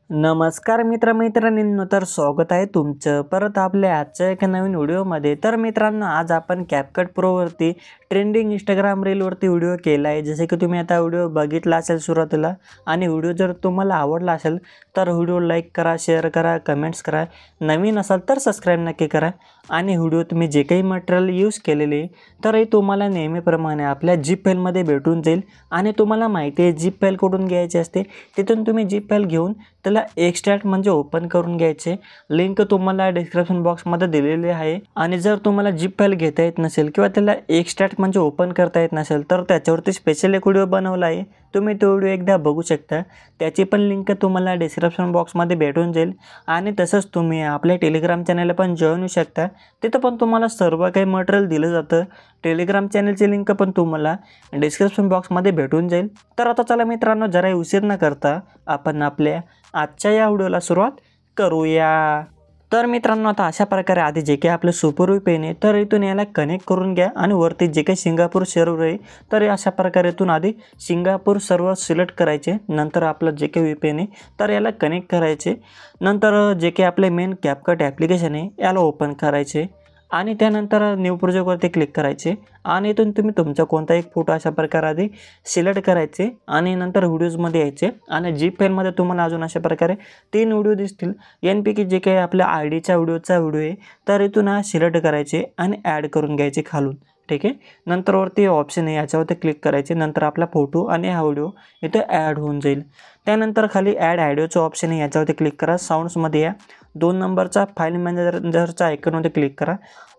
नमस्कार मित्रमैत्रिणींनो, तर स्वागत आहे तुमचं परत आपल्या आजच्या एका नवीन व्हिडिओमध्ये। तर मित्रांनो, आज आपण CapCut प्रोवरती ट्रेंडिंग इंस्टाग्राम रीलवरती व्हिडिओ केला आहे। जसे की तुम्ही आता व्हिडिओ बघितला असेल सुरुवातीला, आणि व्हिडिओ जर तुम्हाला आवडला असेल तर व्हिडिओ लाईक करा, शेअर करा, कमेंट्स करा, नवीन असाल तर सबस्क्राईब नक्की करा। आणि व्हिडिओ तुम्ही जे काही मटेरियल यूज केलेले तर हे तुम्हाला नेहमीप्रमाणे आपल्या झिप फाईलमध्ये भेटून जाईल। आणि तुम्हाला माहिती आहे झिप फाईल कुठून घ्यायची असते, तिथून तुम्ही झिप फाईल घेऊन त्याला एक्सट्रॅक्ट म्हणजे ओपन करून घ्यायचे। लिंक तुम्हाला डिस्क्रिप्शन बॉक्समध्ये दिलेली आहे। आणि जर तुम्हाला झिप फाईल घेता येत नसेल किंवा त्याला एक्सट्रॅक्ट म्हणजे ओपन करता येत नसेल तर त्याच्यावरती स्पेशल एक व्हिडिओ बनवला आहे, तुम्ही तो व्हिडिओ एकदा बघू शकता। त्याची पण लिंक तुम्हाला डिस्क्रिप्शन बॉक्समध्ये भेटून जाईल। आणि तसंच तुम्ही आपल्या टेलिग्राम चॅनलला पण जॉईन होऊ शकता, तिथं पण तुम्हाला सर्व काही मटेरियल दिलं जातं। टेलिग्राम चॅनलची लिंक पण तुम्हाला डिस्क्रिप्शन बॉक्समध्ये भेटून जाईल। तर आता चला मित्रांनो, जरा उशीर न करता आपण आपल्या आजच्या या व्हिडिओला सुरुवात करूया। तर मित्रांनो, आता अशा प्रकारे आधी जे काही आपलं सुपर VPN आहे तर इथून याला कनेक्ट करून घ्या। आणि वरती जे काही सिंगापूर सर्व्हर आहे तर अशा प्रकारे इथून आधी सिंगापूर सर्व्हर सिलेक्ट करायचे। नंतर आपलं जे काही VPN आहे तर याला कनेक्ट करायचे। नंतर जे काही आपले मेन CapCut ॲप्लिकेशन आहे याला ओपन करायचे। आणि त्यानंतर न्यू प्रोजेक्टवरती क्लिक करायचे। आणि इथून तुम्ही तुमचा कोणता एक फोटो अशा प्रकारे आधी सिलेक्ट करायचे। आणि नंतर व्हिडिओजमध्ये यायचे। आणि झिप फाईलमध्ये तुम्हाला अजून अशा प्रकारे 3 व्हिडिओ दिसतील। यांपैकी जे काही आपल्या आयडीचा व्हिडिओ आहे तर इथून हा सिलेक्ट करायचे आणि ॲड करून घ्यायचे खालून, ठीक आहे। नंतर वरती ऑप्शन आहे याच्यावरती क्लिक करायचे। नंतर आपला फोटो आणि हा व्हिडिओ इथे ॲड होऊन जाईल। त्यानंतर खाली ॲड ऑडिओचं ऑप्शन आहे याच्यावरती क्लिक करा। साऊंड्समध्ये या 2 नंबरचा फाईल मॅनेजरचा आयकॉनवरती क्लिक करा।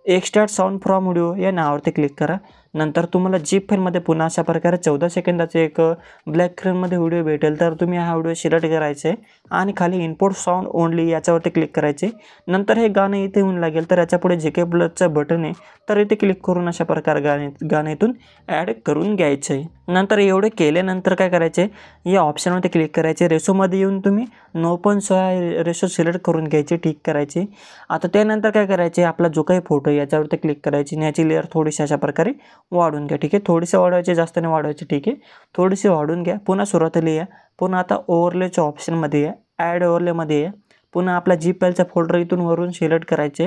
एक्सट्रॅक्ट साऊंड फ्रॉम व्हिडिओ या नावावरती क्लिक करा। नंतर तुम्हाला झिप फाईलमध्ये पुन्हा अशा प्रकारे 14 सेकंदाचे एक ब्लॅक स्क्रीनमध्ये व्हिडिओ भेटेल, तर तुम्ही हा व्हिडिओ सिलेक्ट करायचा आहे। आणि खाली इम्पोर्ट साऊंड ओनली याच्यावरती क्लिक करायचे। नंतर हे गाणं इथे येऊन लागेल, तर याच्यापुढे जे काही प्लसचं बटन आहे तर इथे क्लिक करून अशा प्रकारे गाणं इथून ॲड करून घ्यायचं आहे। नंतर एवढे केल्यानंतर काय करायचे, या ऑप्शनवरती क्लिक करायचे। रेशोमध्ये येऊन तुम्ही 9:6 रेशो सिलेक्ट करून घ्यायचे, ठीक करायचे। आता त्यानंतर काय करायचे, आपला जो काही फोटो याच्यावरती क्लिक करायची आणि याची लेअर थोडीशी अशा प्रकारे वाढून घ्या, ठीक आहे। थोडीशी वाढवायची, जास्त नाही वाढवायची, ठीक आहे। थोडीशी वाढून घ्या। पुन्हा सुरुवातीला या, पुन्हा आता ओव्हरलेच्या ऑप्शनमध्ये या, ॲड ओव्हरलेमध्ये या। पुन्हा आपला झिप फाईलचा फोल्डर इथून वरून सिलेक्ट करायचे,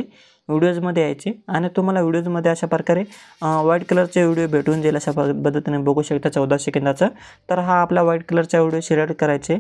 व्हिडिओजमध्ये यायचे। आणि तुम्हाला व्हिडिओजमध्ये अशा प्रकारे व्हाईट कलरचे व्हिडिओ भेटून जाईल, अशा पद्धतीने बघू शकता 14 सेकंदाचा। तर हा आपला व्हाईट कलरचा व्हिडिओ सिलेक्ट करायचे,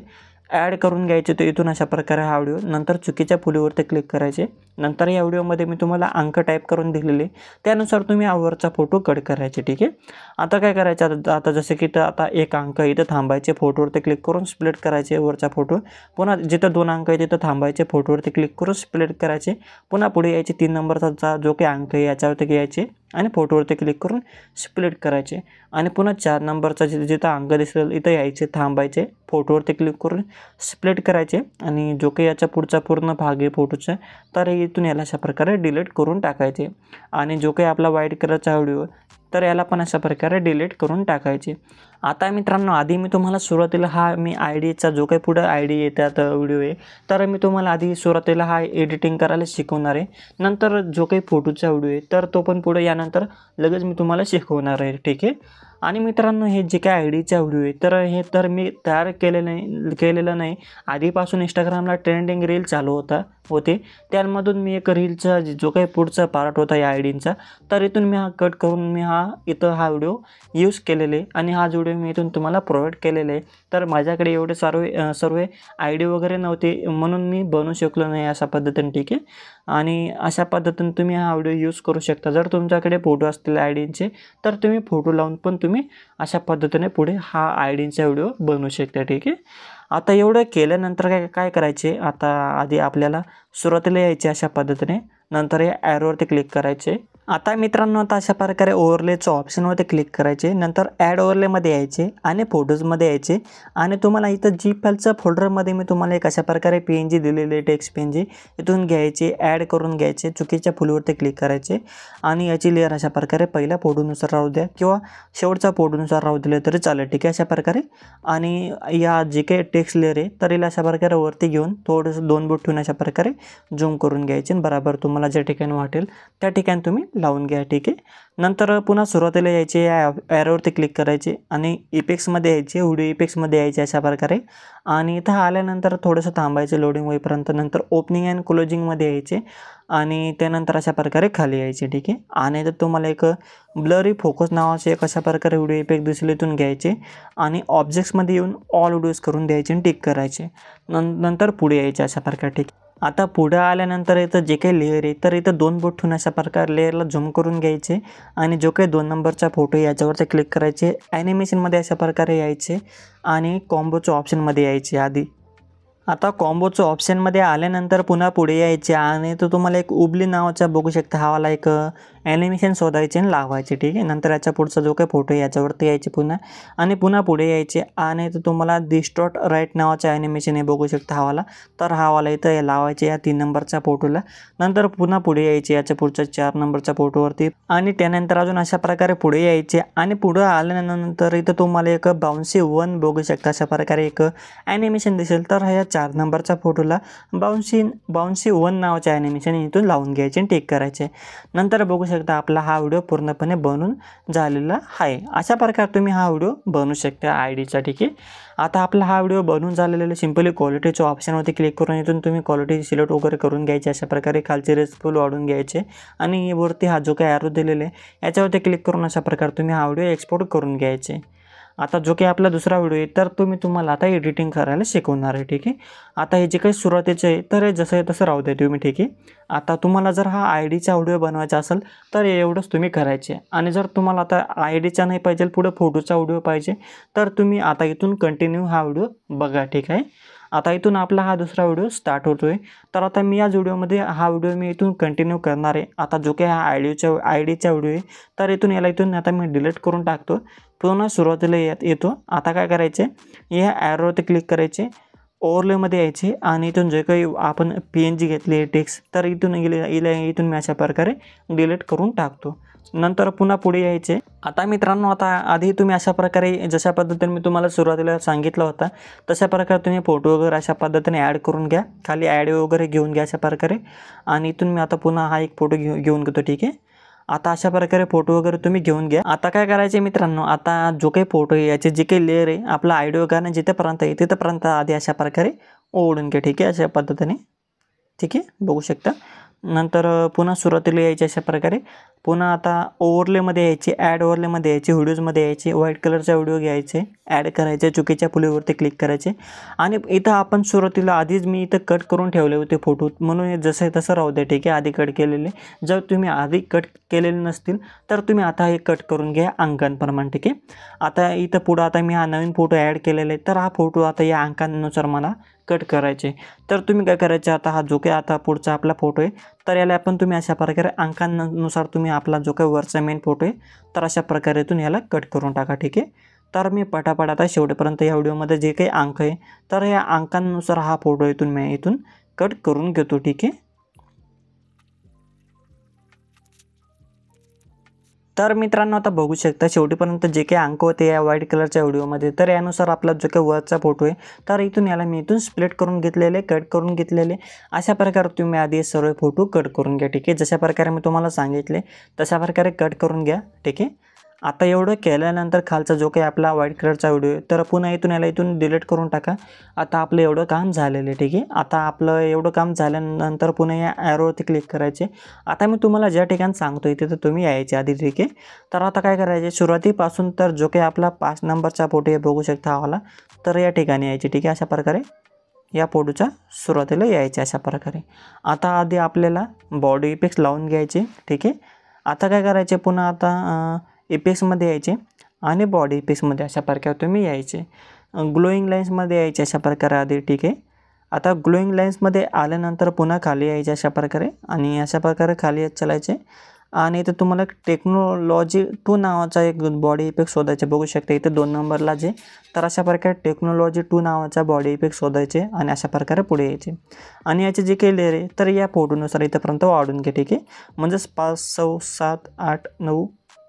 ॲड करून घ्यायचे तो इथून अशा प्रकारे हा व्हिडिओ। नंतर चुकीच्या फुलीवरती क्लिक करायचे। नंतर या व्हिडिओमध्ये मी तुम्हाला अंक टाईप करून दिलेले, त्यानुसार तुम्ही वरचा फोटो कट करायचे, ठीक आहे। आता काय करायचं, आता जसं की आता 1 अंक इथं थांबायचे, फोटोवरती क्लिक करून स्प्लिट करायचे वरचा फोटो। पुन्हा जिथं 2 अंक आहे तिथं थांबायचे, फोटोवरती क्लिक करून स्प्लिट करायचे। पुन्हा पुढे यायचे 3 नंबरचा जो काही अंक आहे याच्यावरती यायचे आणि फोटोवरती क्लिक करून स्प्लिट करायचे। आणि पुन्हा 4 नंबरचा जिथं अंक दिसेल इथं यायचे, थांबायचे, फोटोवरती क्लिक करून स्प्लिट करायचे। आणि जो काही याच्या पुढचा पूर्ण भाग आहे फोटोचा तर इथून याला अशा प्रकारे डिलीट करून टाकायचे। आणि जो काही आपला व्हाईट कलरचा व्हिडिओ तर याला पण अशा प्रकारे डिलीट करून टाकायचे। आता मित्रांनो, आधी मी तुम्हाला सुरुवातीला मी आयडीचा जो काही पुढं आयडी येतात व्हिडिओ आहे तर मी तुम्हाला आधी सुरुवातीला हा एडिटिंग करायला शिकवणार आहे। नंतर जो काही फोटोचा व्हिडिओ आहे तर तो पण पुढे यानंतर लगेच मी तुम्हाला शिकवणार आहे, ठीक आहे। आणि मित्रांनो, हे जे काही आयडीचा व्हिडिओ आहे तर हे तर मी तयार केलेलं नाही, आधीपासून इंस्टाग्रामला ट्रेंडिंग रील चालू होते, त्यामधून मी एक रीलचा जो काही पुढचा पार्ट होता या आयडींचा तर इथून मी हा कट करून मी इथं हा व्हिडिओ यूज केलेले। आणि हा व्हिडिओ मी इथून तुम्हाला प्रोव्हाइड केलेले आहे। तर माझ्याकडे एवढे सर्व आयडी वगैरे नव्हते, म्हणून मी बनवू शकलो नाही अशा पद्धतीने, ठीक आहे। आणि अशा पद्धतीने तुम्ही हा व्हिडिओ यूज करू शकता। जर तुमच्याकडे फोटो असतील आयडींचे तर तुम्ही फोटो लावून पण तुम्ही अशा पद्धतीने पुढे हा आयडींचा व्हिडिओ बनवू शकता, ठीक आहे। आता एवढं केल्यानंतर काय करायचे, आता आधी आपल्याला सुरुवातीला यायचे अशा पद्धतीने। नंतर या ॲरोवरती क्लिक करायचे। आता मित्रांनो, आता अशा प्रकारे ओव्हरलेचं ऑप्शनवरती क्लिक करायचे। नंतर ॲड ओव्हरलेमध्ये यायचे आणि फोटोजमध्ये यायचे। आणि तुम्हाला इथं झिप फाईलच्या फोल्डरमध्ये मी तुम्हाला एक अशा प्रकारे PNG दिलेले, टेक्स्ट PNG इथून घ्यायचे, ॲड करून घ्यायचे, चुकीच्या फुलीवरती क्लिक करायचे। आणि याची लेअर अशा प्रकारे पहिल्या फोटोनुसार राहू द्या किंवा शेवटच्या फोटोनुसार राहू दिले तरी चालेल, ठीक आहे, अशा प्रकारे। आणि या जे काही टेक्स्ट लेअर आहे तर याला अशा प्रकारे वरती घेऊन थोडंसं 2 बोट ठेवून अशा प्रकारे झूम करून घ्यायचे। बरोबर तुम्हाला तुम्हाला ज्या ठिकाणी वाटेल त्या ठिकाणी तुम्ही लावून घ्या, ठीक आहे. नंतर पुन्हा सुरुवातीला यायचे, या ॲरोवरती क्लिक करायचे आणि इफेक्ट्समध्ये यायचे, व्हिडिओ इफेक्ट्समध्ये यायचे अशा प्रकारे. आणि इथं आल्यानंतर थोडंसं थांबायचं लोडिंग होईपर्यंत. नंतर ओपनिंग अँड क्लोजिंगमध्ये यायचे आणि त्यानंतर अशा प्रकारे खाली यायचे, ठीक आहे. आणि तर तुम्हाला एक ब्लरी फोकस नावाचे एक अशा प्रकारे व्हिडिओ इफेक्ट दिसले, इथून घ्यायचे आणि ऑब्जेक्ट्समध्ये येऊन ऑल व्हिडिओज करून द्यायचे आणि टिक करायचे. नंतर पुढे यायचे अशा प्रकारे, ठीक. आता पुढे आल्यानंतर इथं जे काही लेअर आहे तर इथं 2 बोट ठेवून अशा प्रकारे लेअरला झूम करून घ्यायचे आणि जो काही 2 नंबरचा फोटो याच्यावरती क्लिक करायचे. ॲनिमेशनमध्ये अशा प्रकारे यायचे आणि कॉम्बोच्या ऑप्शनमध्ये यायचे आधी. आता कॉम्बोचं ऑप्शनमध्ये आल्यानंतर पुन्हा पुढे यायचे आणि तो तुम्हाला एक उबली नावाचा बघू शकता, हा वाला एक ॲनिमेशन शोधायचे आणि लावायचे, ठीक आहे. नंतर याच्या पुढचा जो काही फोटो याच्यावरती यायचे पुन्हा आणि पुन्हा पुढे यायचे आणि तो तुम्हाला डिस्टॉर्ट राईट नावाचं ॲनिमेशन आहे बघू शकता हा वाला. तर हा वाला इथं लावायचे या 3 नंबरच्या फोटोला. नंतर पुन्हा पुढे यायचे याच्या पुढच्या 4 नंबरच्या फोटोवरती आणि त्यानंतर अजून अशा प्रकारे पुढे यायचे आणि पुढं आल्यानंतर इथं तुम्हाला एक बाउन्सी 1 बघू शकता, अशा प्रकारे एक ॲनिमेशन दिसेल. तर ह्या 4 नंबरच्या फोटोला बाउन्सी 1 नावाचे ॲनिमेशन इथून लावून घ्यायचे आणि टिक करायचे. नंतर बघू शकता आपला हा व्हिडिओ पूर्णपणे बनून झालेला आहे. अशा प्रकारे तुम्ही हा व्हिडिओ बनवू शकता आयडीचा, ठीक आहे. आता आपला हा व्हिडिओ बनवून झालेला सिंपली क्वालिटीच्या ऑप्शनवरती क्लिक करून इथून तुम्ही क्वालिटी सिलेक्ट वगैरे करून घ्यायची. अशा प्रकारे खालचे रेस्टफुल वाढून घ्यायचे आणि वरती हा जो काही ॲरो दिलेला आहे याच्यावरती क्लिक करून अशा प्रकारे तुम्ही हा व्हिडिओ एक्सपोर्ट करून घ्यायचे. आता जो काही आपला दुसरा व्हिडिओ आहे तर तुम्हाला आता एडिटिंग करायला शिकवणार आहे, ठीक आहे. आता हे जे काही सुरुवातीचे आहे तर हे जसं आहे तसं राहू दे तुम्ही, ठीक आहे. आता तुम्हाला जर हा आयडीचा व्हिडिओ बनवायचा असेल तर एवढंच तुम्ही करायचे आणि जर तुम्हाला आता आयडीचा नाही पाहिजे, पुढे फोटोचा व्हिडिओ पाहिजे तर तुम्ही आता इथून कंटिन्यू हा व्हिडिओ बघा, ठीक आहे. आता इथून आपला हा दुसरा व्हिडिओ स्टार्ट होतो आहे. तर आता मी याच व्हिडिओमध्ये हा व्हिडिओ मी इथून कंटिन्यू करणार आहे. आता जो काही हा आयडीचा व्हिडिओ आहे तर इथून आता मी डिलीट करून टाकतो, पुन्हा सुरुवातीला येतो. आता काय करायचे, या ॲरोवरती क्लिक करायचे, ओव्हरलेमध्ये यायचे आणि इथून जे काही आपण PNG घेतली टेक्स्ट तर इथून मी अशा प्रकारे डिलीट करून टाकतो. नंतर पुन्हा पुढे यायचे. आता मित्रांनो, आता आधी तुम्ही अशा प्रकारे जशा पद्धतीने मी तुम्हाला सुरुवातीला सांगितलं होतं तशा प्रकारे तुम्ही फोटो वगैरे अशा पद्धतीने ॲड करून घ्या. खाली ॲड वगैरे घेऊन घ्या अशा प्रकारे आणि इथून मी आता पुन्हा हा एक फोटो घेऊन घेतो, ठीक आहे. आता अशा प्रकारे फोटो वगैरे तुम्ही घेऊन घ्या. आता काय करायचे मित्रांनो, आता जो काही फोटो आहे याचे जे काही लेअर आहे आपला आयडी वगैरे जिथेपर्यंत आहे तिथेपर्यंत आधी अशा प्रकारे ओढून घ्या, ठीक आहे. अशा पद्धतीने, ठीक आहे, बघू शकता. नंतर पुन्हा सुरुवातीला यायचे अशा प्रकारे. पुन्हा आता ओव्हरलेमध्ये यायचे, ॲड ओव्हरलेमध्ये यायचे, व्हिडिओजमध्ये यायचे, व्हाईट कलरचा व्हिडिओ घ्यायचे, ॲड करायचे, चुकीच्या पुलीवरती क्लिक करायचे आणि इथं आपण सुरुवातीला आधीच मी इथं कट करून ठेवले होते फोटो, म्हणून जसं तसं राहू दे, ठीक आहे. आधी कट केलेले, जर तुम्ही आधी कट केलेले नसतील तर तुम्ही आता हे कट करून घ्या अंकांप्रमाणे, ठीक आहे. आता इथं पुढं आता मी हा नवीन फोटो ॲड केलेला आहे तर हा फोटो आता या अंकांनुसार मला कट करायचे. तर तुम्ही काय करायचे, आता हा जो काही आता पुढचा आपला फोटो आहे तर याला आपण तुम्ही अशा प्रकारे अंकांनुसार तुम्ही आपला जो काही वरचा मेन फोटो आहे तर अशा प्रकारे याला कट करून टाका, ठीक आहे. तर मी पटापट आता शेवटपर्यंत या व्हिडिओमध्ये जे काही अंक आहे तर या अंकांनुसार हा फोटो इथून कट करून घेतो, ठीक आहे. तर मित्रांनो, आता बघू शकता शेवटीपर्यंत जे काही अंक होते या व्हाईट कलरच्या व्हिडिओमध्ये तर यानुसार आपला जो काही वरचा फोटो आहे तर याला मी स्प्लिट करून घेतलेले, कट करून घेतलेले. अशा प्रकारे तुम्ही आधी सर्व फोटो कट करून घ्या, ठीक आहे. जशा प्रकारे मी तुम्हाला सांगितले तशा प्रकारे कट करून घ्या, ठीक आहे. आता एवढं केल्यानंतर खालचा जो काही आपला व्हाईट कलरचा व्हिडिओ आहे तर पुन्हा इथून डिलीट करून टाका. आता आपलं एवढं काम झालेलं आहे, ठीक आहे. आता आपलं एवढं काम झाल्यानंतर पुन्हा या ॲरोवरती क्लिक करायचे. आता मी तुम्हाला ज्या ठिकाणी सांगतोय तिथं तुम्ही यायचे आधी, ठीक आहे. तर आता काय करायचे, सुरुवातीपासून तर जो काही आपला 5 नंबरचा फोटो आहे बघू शकता हवाला, तर या ठिकाणी यायचे, ठीक आहे. अशा प्रकारे या फोटोच्या सुरुवातीला यायचे अशा प्रकारे. आता आधी आपल्याला बॉडी इफेक्ट्स लावून घ्यायचे, ठीक आहे. आता काय करायचे, पुन्हा आता इफेक्ट्समध्ये यायचे आणि बॉडी इफेक्ट्समध्ये अशा प्रकारे तुम्ही यायचे. ग्लोईंग लाईन्समध्ये यायचे अशा प्रकारे आधी, ठीक आहे. आता ग्लोईंग लाईन्समध्ये आल्यानंतर पुन्हा खाली यायचे अशा प्रकारे आणि अशा प्रकारे खाली येत चालायचे आणि इथं तुम्हाला टेक्नॉलॉजी 2 नावाचा एक बॉडी इफेक्ट शोधायचे बघू शकता इथे 2 नंबरला जे. तर अशा प्रकारे टेक्नॉलॉजी 2 नावाचा बॉडी इफेक्ट शोधायचे आणि अशा प्रकारे पुढे यायचे आणि याचे जे काही लेअर आहे तर या फोटोनुसार इथंपर्यंत वाढून घ्या, ठीक आहे. म्हणजेच 5, 6, 7, 8, 9,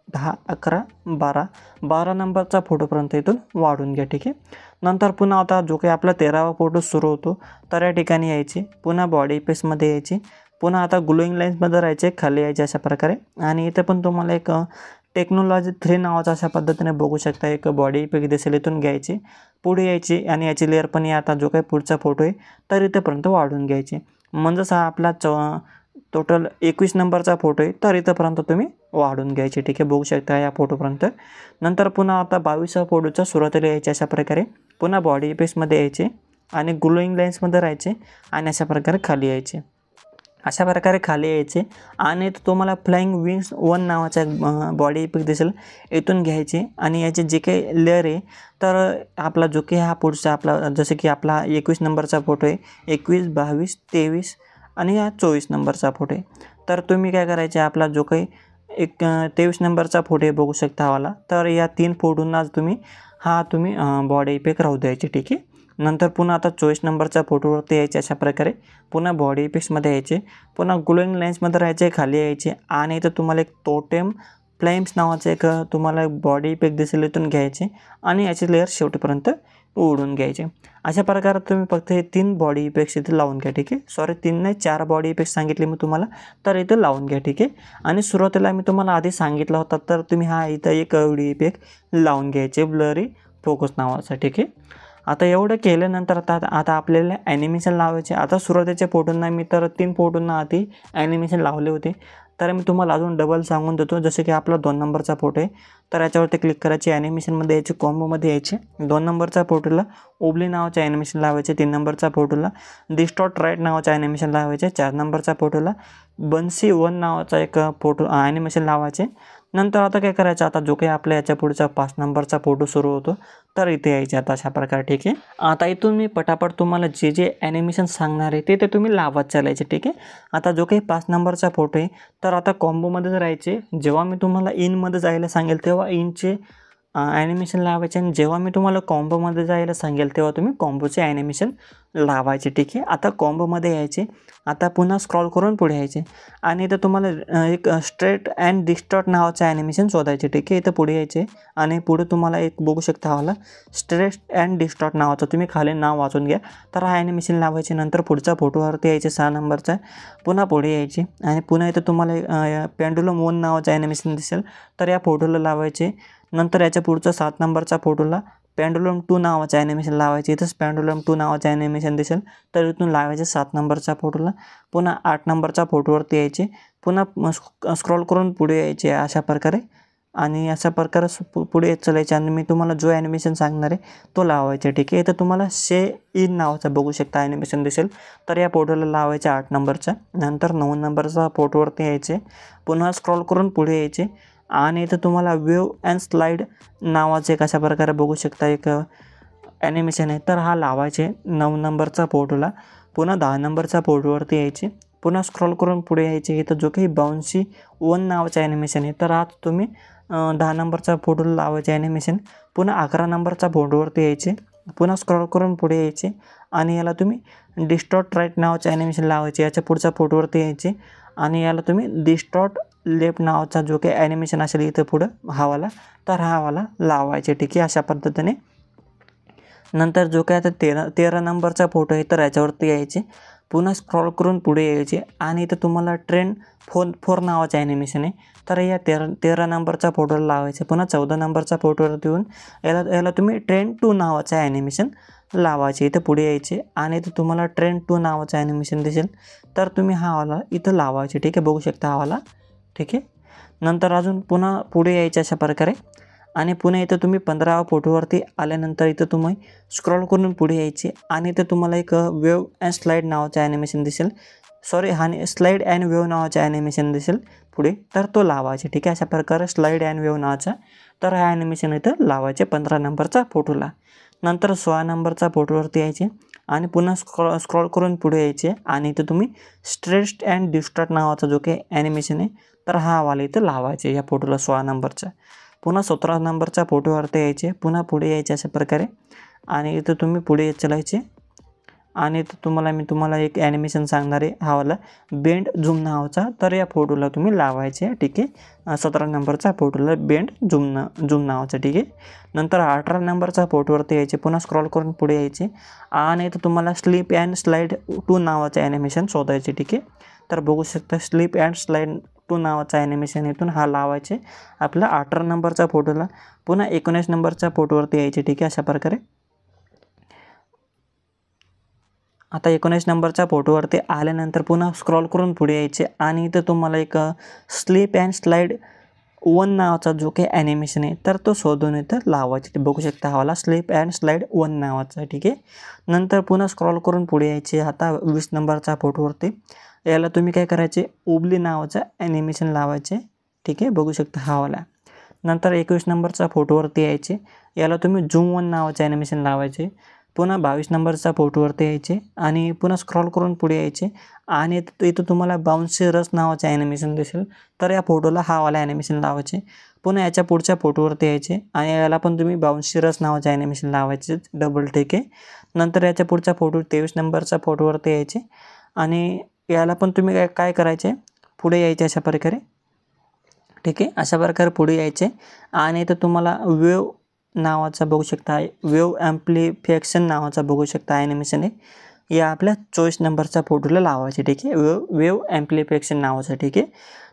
10, 11, 12 नंबरचा फोटोपर्यंत इथून वाढून घ्या, ठीक आहे. नंतर पुन्हा आता जो काही आपला 13वा फोटो सुरू होतो तर या ठिकाणी यायचे, पुन्हा बॉडी इफेक्ट्समध्ये यायचे, पुन्हा आता ग्लोईंग लाईन्समध्ये राहायचे, खाली यायचे अशा प्रकारे. आणि इथे पण तुम्हाला एक टेक्नॉलॉजी 3 नावाचा अशा पद्धतीने बघू शकता. एक बॉडी इफेक्ट दिसेल, इथून घ्यायची, पुढे यायची आणि याची लेअर पण आता जो काही पुढचा फोटो आहे तर इथेपर्यंत वाढून घ्यायची. म्हणजेच हा आपला टोटल 21 नंबरचा फोटो आहे तर इथंपर्यंत तुम्ही वाढून घ्यायचे. ठीक आहे, बघू शकता या फोटोपर्यंत. नंतर पुन्हा आता 22व्या फोटोच्या सुरुवातीला यायचे अशा प्रकारे. पुन्हा बॉडी इफेक्ट्समध्ये यायचे आणि ग्लोईंग लाईन्समध्ये राहायचे आणि अशा प्रकारे खाली यायचे. अशा प्रकारे खाली यायचे आणि तुम्हाला फ्लाइंग विंग्स 1 नावाचा बॉडी इफेक्ट दिसेल, इथून घ्यायचे आणि याचे जे काही लेअर आहे तर आपला जो काही हा पुढचा आपला जसं की आपला 21 नंबरचा फोटो आहे, 21, 22, 23 आणि हा 24 नंबरचा फोटो आहे. तर तुम्ही काय करायचे, आपला जो काही 23 नंबरचा फोटो आहे बघू शकता हवाला, तर या 3 फोटोंना तुम्ही बॉडी इफेक्ट राहू द्यायचे. ठीक आहे. नंतर पुन्हा आता 24 नंबरच्या फोटोवरती यायचे अशा प्रकारे. पुन्हा बॉडी इफेक्ट्समध्ये यायचे, पुन्हा ग्लोईंग लाईन्समध्ये राहायचे, खाली यायचे आणि इथं तुम्हाला एक टोटेम फ्लेम्स नावाचं एक तुम्हाला बॉडी इफेक्ट दिसेल, इथून घ्यायचे आणि याची लेअर शेवटपर्यंत ओढून घ्यायचे. अशा प्रकारे तुम्ही फक्त हे 3 बॉडी इफेक्ट्स इथे लावून घ्या. ठीक आहे, सॉरी 3 नाही 4 बॉडी इफेक्ट्स सांगितले मी तुम्हाला, तर इथं लावून घ्या. ठीक आहे. आणि सुरुवातीला मी तुम्हाला आधी सांगितलं होतं तर तुम्ही इथं एक बॉडी इफेक्ट लावून घ्यायचे, ब्लरी फोकस नावाचा. ठीक आहे. आता एवढं केल्यानंतर आता आपल्याला ॲनिमेशन लावायचे. आता सुरुवातीच्या फोटोंना मी तर 3 फोटोंना आधी ॲनिमेशन लावले होते, तर मी तुम्हाला अजून डबल सांगून देतो. जसं की आपला 2 नंबरचा फोटो आहे तर याच्यावरती क्लिक करायचे, ॲनिमेशनमध्ये यायचे, कॉम्बोमध्ये यायचे. 2 नंबरच्या फोटोला ओब्ली नावाचे ॲनिमेशन लावायचे, 3 नंबरच्या फोटोला डिस्टॉर्ट राईट नावाचे ॲनिमेशन लावायचे, 4 नंबरच्या फोटोला बन्सी 1 नावाचा एक फोटो ॲनिमेशन लावायचे. नंतर आता काय करायचं, आता जो काही आपल्या याच्या पुढचा 5 नंबरचा फोटो सुरू होतो तर इथे यायचे आता अशा प्रकारे. ठीक आहे. आता इथून मी पटापट तुम्हाला जे ॲनिमेशन सांगणार आहे ते तुम्ही लावत चालायचे. ठीक आहे. आता जो काही 5 नंबरचा फोटो आहे तर आता कॉम्बोमध्येच राहायचे. जेव्हा मी तुम्हाला इनमध्ये जायला सांगेल तेव्हा इनचे ॲनिमेशन लावायचे आणि जेव्हा मी तुम्हाला कॉम्बोमध्ये जायला सांगेल तेव्हा तुम्ही कॉम्बोचे ॲनिमेशन लावायचे. ठीक आहे. आता कॉम्बोमध्ये यायचे, आता पुन्हा स्क्रॉल करून पुढे यायचे आणि इथं तुम्हाला एक स्ट्रेट अँड डिस्टॉर्ट नावाचं ॲनिमेशन शोधायचे. ठीक आहे. इथं पुढे यायचे आणि पुढे तुम्हाला एक बघू शकता हवाला स्ट्रेट अँड डिस्टॉर्ट नावाचं, तुम्ही खाली नाव वाचून घ्या. तर हा ॲनिमेशन लावायचे. नंतर पुढच्या फोटोवरती यायचे 6 नंबरचा, पुन्हा पुढे यायचे आणि पुन्हा इथं तुम्हाला पेंडुलम 1 नावाचं ॲनिमेशन दिसेल तर या फोटोला लावायचे. नंतर याच्या पुढचा 7 नंबरचा फोटोला पेंडुलम 2 नावाचं ॲनिमेशन लावायचे. इथंच पेंडुलम 2 नावाचं ॲनिमेशन दिसेल तर इथून लावायचे 7 नंबरच्या फोटोला. पुन्हा 8 नंबरच्या फोटोवरती यायचे, पुन्हा स्क्रॉल करून पुढे यायचे अशा प्रकारे आणि अशा प्रकारे पुढे येत चालायचे आणि मी तुम्हाला जो ॲनिमेशन सांगणार आहे तो लावायचा. ठीक आहे. इथं तुम्हाला शे इन नावाचं बघू शकता ॲनिमेशन दिसेल तर या फोटोला लावायचे 8 नंबरचा. नंतर 9 नंबरचा फोटोवरती यायचे, पुन्हा स्क्रॉल करून पुढे यायचे आणि इथं तुम्हाला वेव्ह अँड स्लाईड नावाचे एक अशा प्रकारे बघू शकता एक ॲनिमेशन आहे तर हा लावायचे 9 नंबरचा फोटोला. पुन्हा 10 नंबरच्या फोटोवरती यायचे, पुन्हा स्क्रॉल करून पुढे यायचे. इथं जो काही बाउन्सी 1 नावाचं ॲनिमेशन आहे तर हा तुम्ही 10 नंबरचा फोटोला लावायचे ॲनिमेशन. पुन्हा 11 नंबरच्या फोटोवरती यायचे, पुन्हा स्क्रॉल करून पुढे यायचे आणि याला तुम्ही डिस्टॉर्ट राईट नावाचे ॲनिमेशन लावायचे. याच्या पुढच्या फोटोवरती यायचे आणि याला तुम्ही डिस्टॉर्ट लेफ्ट नावाचा जो काही ॲनिमेशन असेल इथं पुढं हवाला तर हा हवाला लावायचे. ठीक आहे. अशा पद्धतीने नंतर जो काय आता 13 नंबरचा फोटो आहे तर याच्यावरती यायचे, पुन्हा स्क्रॉल करून पुढे यायचे आणि इथं तुम्हाला ट्रेंड 4 नावाचं ॲनिमेशन आहे तर या 13 नंबरचा फोटोला लावायचे. पुन्हा 14 नंबरचा फोटोवरती येऊन याला तुम्ही ट्रेंड 2 नावाचं ॲनिमेशन लावायचे. इथं पुढे यायचे आणि इथं तुम्हाला ट्रेंड 2 नावाचं ॲनिमेशन दिसेल तर तुम्ही हा वाला इथं लावायचे. ठीक आहे. बघू शकता हा वाला. ठीक आहे. नंतर अजून पुन्हा पुढे यायचे अशा प्रकारे आणि पुन्हा इथं तुम्ही 15व्या फोटोवरती आल्यानंतर इथं तुम्ही स्क्रॉल करून पुढे यायचे आणि इथं तुम्हाला एक वेव्ह अँड स्लाईड नावाचं ॲनिमेशन दिसेल, स्लाईड अँड वेव्ह नावाचं ॲनिमेशन दिसेल पुढे तर तो लावायचे. ठीक आहे. अशा प्रकारे स्लाईड अँड वेव्ह नावाचा तर हा ॲनिमेशन इथं लावायचे 15 नंबरचा फोटोला. नंतर 16 नंबरचा फोटोवरती यायचे आणि पुन्हा स्क्रॉल करून पुढे यायचे आणि इथं तुम्ही स्ट्रेट अँड डिस्टॉर्ट नावाचा जो काही ॲनिमेशन आहे तर हा वाला इथं लावायचे या फोटोला 16 नंबरचा. पुन्हा 17 नंबरच्या फोटोवरती यायचे, पुन्हा पुढे यायचे अशा प्रकारे आणि इथं तुम्ही पुढे येत चालायचे आणि तुम्हाला एक ॲनिमेशन सांगणार आहे हा वाला बेंड झूम नावाचा. तर या फोटोला तुम्ही लावायचे आहे, ठीक आहे. 17 नंबरचा फोटोला बेंड झूम नावाचा, ठीक आहे. नंतर 18 नंबरचा फोटोवरती यायचे, पुन्हा स्क्रॉल करून पुढे यायचे आणि तर तुम्हाला स्लिप अँड स्लाईड 2 नावाचं ॲनिमेशन शोधायचे, ठीक आहे. तर बघू शकता स्लिप अँड स्लाईड 2 नावाचा ॲनिमेशन इथून हा लावायचे आपला 18 नंबरचा फोटोला. पुन्हा 19 नंबरच्या फोटोवरती यायचे, ठीक आहे. अशा प्रकारे आता 19 नंबरच्या फोटोवरती आल्यानंतर पुन्हा स्क्रॉल करून पुढे यायचे आणि इथं तुम्हाला एक स्लिप अँड स्लाईड 1 नावाचा जो काही ॲनिमेशन आहे तर तो शोधून इथं लावायचे. ते बघू शकता हा वाला स्लिप अँड स्लाईड 1 नावाचा, ठीक आहे. नंतर पुन्हा स्क्रॉल करून पुढे यायचे. आता 20 नंबरच्या फोटोवरती याला तुम्ही काय करायचे, उबली नावाचं ॲनिमेशन लावायचे, ठीक आहे. बघू शकता हा वाला. नंतर 21 नंबरच्या फोटोवरती यायचे, याला तुम्ही झूम 1 नावाचे ॲनिमेशन लावायचे. पुन्हा 22 नंबरच्या फोटोवरती यायचे आणि पुन्हा स्क्रॉल करून पुढे यायचे आणि इथं तुम्हाला बाउन्सी रस नावाचे ॲनिमेशन दिसेल. तर या फोटोला हा वाला ॲनिमेशन लावायचे. पुन्हा याच्या पुढच्या फोटोवरती यायचे आणि याला पण तुम्ही बाउन्सी रस नावाचे ॲनिमेशन लावायचे, डबल, ठीक आहे. नंतर याच्या पुढच्या फोटो 23 नंबरच्या फोटोवरती यायचे आणि याला पण तुम्ही काय करायचे, पुढे यायचे अशा प्रकारे, ठीक आहे. अशा प्रकारे पुढे यायचे आणि इथं तुम्हाला वेव नावाचा बघू शकता, वेव ॲम्प्लिफिकेशन नावाचा बघू शकता ॲनिमेशन आहे. या आपल्या 24 नंबरच्या फोटोला लावायचे, ठीक आहे. वेव ॲम्प्लिफिकेशन नावाचं, ठीक आहे.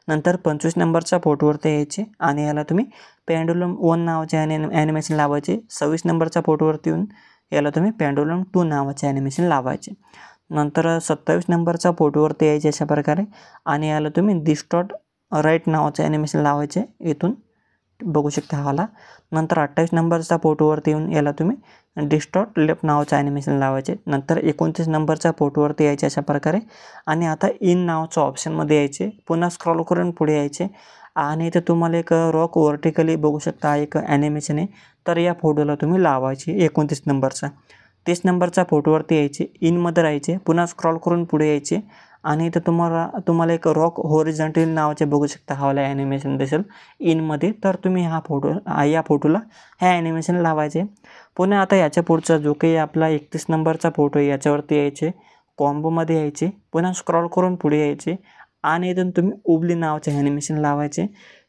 नंतर 25 नंबरच्या फोटोवरती यायचे आणि याला तुम्ही पेंडुलम 1 नावाचे ॲनिमेशन लावायचे. 26 नंबरच्या फोटोवरती येऊन याला तुम्ही पेंडुलम 2 नावाचे ॲनिमेशन लावायचे. नंतर 27 नंबरच्या फोटोवरती यायचे अशा प्रकारे आणि याला तुम्ही डिस्टॉर्ट राईट नावाचे ॲनिमेशन लावायचे इथून, बघू शकता हा. नंतर 28 नंबरच्या फोटोवरती येऊन याला तुम्ही डिस्टॉर्ट लेफ्ट नावाचं ॲनिमेशन लावायचे. नंतर 29 नंबरच्या फोटोवरती यायचे अशा प्रकारे आणि आता इन नावाचं ऑप्शनमध्ये यायचे. पुन्हा स्क्रॉल करून पुढे यायचे आणि इथे तुम्हाला एक रॉक व्हर्टिकली बघू शकता एक ॲनिमेशन आहे. तर या फोटोला तुम्ही लावायची 29 नंबरचा. 30 नंबरच्या फोटोवरती यायचे, इनमध्ये राहायचे, पुन्हा स्क्रॉल करून पुढे यायचे आणि इथं तुम्हाला एक रॉक हॉरिझॉन्टल नावाचे बघू शकता हा वाला ॲनिमेशन दिसेल इनमध्ये. तर तुम्ही या फोटोला ह्या ॲनिमेशन लावायचे. पुन्हा आता याच्या पुढचा जो काही आपला 31 नंबरचा फोटो आहे याच्यावरती यायचे, कॉम्बोमध्ये यायचे, पुन्हा स्क्रॉल करून पुढे यायचे आणि इथून तुम्ही उबली नावाचे ॲनिमेशन लावायचे.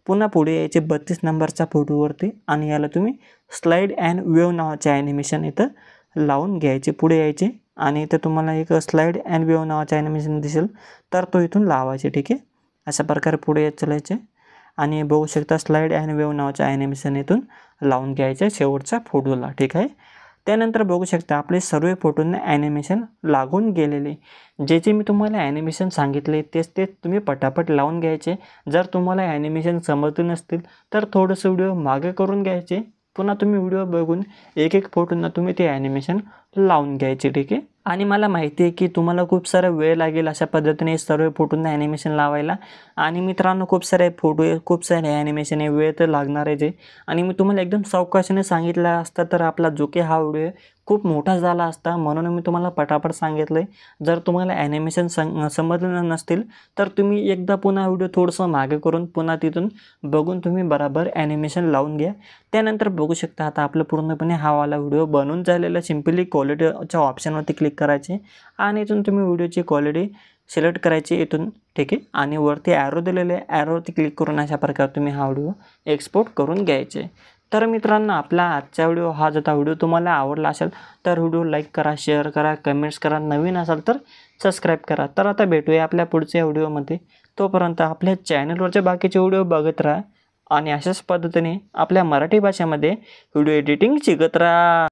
पुन्हा पुढे यायचे 32 नंबरच्या फोटोवरती आणि याला तुम्ही स्लाईड अँड वेव नावाचे ॲनिमेशन इथं लावून घ्यायचे. पुढे यायचे आणि इथं तुम्हाला एक स्लाईड अँड वेव नावाचे ॲनिमेशन दिसेल तर तो इथून लावायचे, ठीक आहे. अशा प्रकारे पुढे येत चालायचे आणि बघू शकता स्लाईड अँड वेव नावाचं ॲनिमेशन इथून लावून घ्यायचं शेवटच्या फोटोला, ठीक आहे. त्यानंतर बघू शकता आपले सर्व फोटोंना ॲनिमेशन लागून गेलेले. जे मी तुम्हाला ॲनिमेशन सांगितले तेच तुम्ही पटापट लावून घ्यायचे. जर तुम्हाला ॲनिमेशन समजले नसतील तर थोडंसं व्हिडिओ मागे करून घ्यायचे, पुन्हा तुम्ही व्हिडिओ बघून एक फोटोंना तुम्ही ते ॲनिमेशन लावून घ्यायचे, ठीक आहे. आणि मला माहिती आहे की तुम्हाला खूप सारा वेळ लागेल अशा पद्धतीने सर्व फोटोंना ॲनिमेशन लावायला. आणि मित्रांनो खूप सारे ॲनिमेशन आहे, वेळ तर लागणार आहे जे. आणि मी तुम्हाला एकदम सावकाशाने सांगितलं असतं तर आपला जो काही हा व्हिडिओ आहे खूप मोठा झाला असता, म्हणून मी तुम्हाला पटापट सांगितलं आहे. जर तुम्हाला ॲनिमेशन समजलं नसतील तर तुम्ही एकदा पुन्हा व्हिडिओ थोडंसं मागे करून पुन्हा तिथून बघून तुम्ही बरोबर ॲनिमेशन लावून घ्या. त्यानंतर बघू शकता आता आपलं पूर्णपणे हा वाला व्हिडिओ बनवून झालेला. सिम्पली क्वालिटीच्या ऑप्शनवरती क्लिक करायचे आणि इथून तुम्ही व्हिडिओची क्वालिटी सिलेक्ट करायची इथून, ठीक आहे. आणि वरती ॲरो दिलेले आहे, ॲरोवरती क्लिक करून अशा प्रकारे तुम्ही हा व्हिडिओ एक्सपोर्ट करून घ्यायचे. तर मित्रांनो आपला आजचा व्हिडिओ तुम्हाला आवडला असेल तर व्हिडिओ लाईक करा, शेअर करा, कमेंट्स करा, नवीन असाल तर सबस्क्राईब करा. तर आता भेटूया आपल्या पुढच्या व्हिडिओमध्ये. तोपर्यंत आपल्या चॅनलवरचे बाकीचे व्हिडिओ बघत राहा आणि अशाच पद्धतीने आपल्या मराठी भाषेमध्ये व्हिडिओ एडिटिंग शिकत राहा.